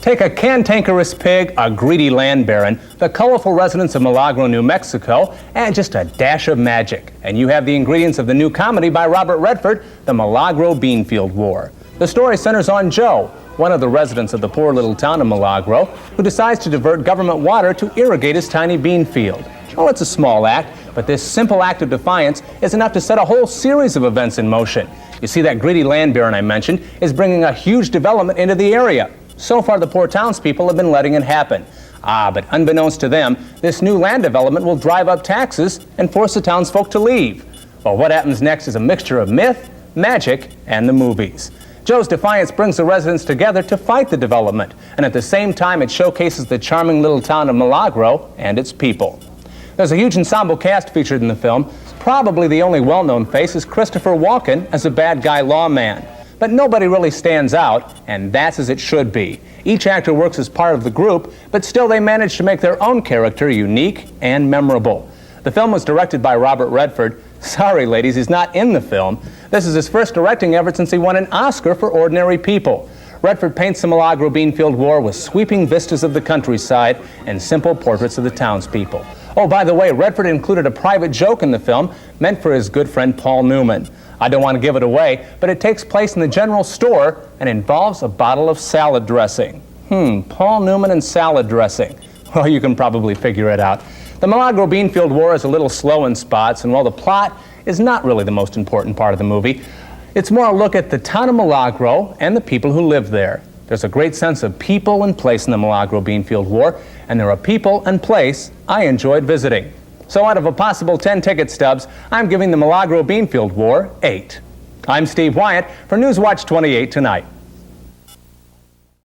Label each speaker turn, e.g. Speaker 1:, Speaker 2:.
Speaker 1: Take a cantankerous pig, a greedy land baron, the colorful residents of Milagro, New Mexico, and just a dash of magic. And you have the ingredients of the new comedy by Robert Redford, The Milagro Beanfield War. The story centers on Joe, one of the residents of the poor little town of Milagro, who decides to divert government water to irrigate his tiny bean field. Oh, it's a small act, but this simple act of defiance is enough to set a whole series of events in motion. You see, that greedy land baron I mentioned is bringing a huge development into the area. So far, the poor townspeople have been letting it happen. But unbeknownst to them, this new land development will drive up taxes and force the townsfolk to leave. Well, what happens next is a mixture of myth, magic, and the movies. Joe's defiance brings the residents together to fight the development, and at the same time, it showcases the charming little town of Milagro and its people. There's a huge ensemble cast featured in the film. Probably the only well-known face is Christopher Walken as a bad guy lawman. But nobody really stands out, and that's as it should be. Each actor works as part of the group, but still they manage to make their own character unique and memorable. The film was directed by Robert Redford. Sorry, ladies, he's not in the film. This is his first directing effort since he won an Oscar for Ordinary People. Redford paints the Milagro Beanfield War with sweeping vistas of the countryside and simple portraits of the townspeople. Oh, by the way, Redford included a private joke in the film meant for his good friend Paul Newman. I don't want to give it away, but it takes place in the general store and involves a bottle of salad dressing. Paul Newman and salad dressing. Well, you can probably figure it out. The Milagro Beanfield War is a little slow in spots, and while the plot is not really the most important part of the movie, it's more a look at the town of Milagro and the people who live there. There's a great sense of people and place in the Milagro Beanfield War, and there are people and place I enjoyed visiting. So out of a possible 10 ticket stubs, I'm giving the Milagro Beanfield War 8. I'm Steve Wyatt for Newswatch 28 Tonight.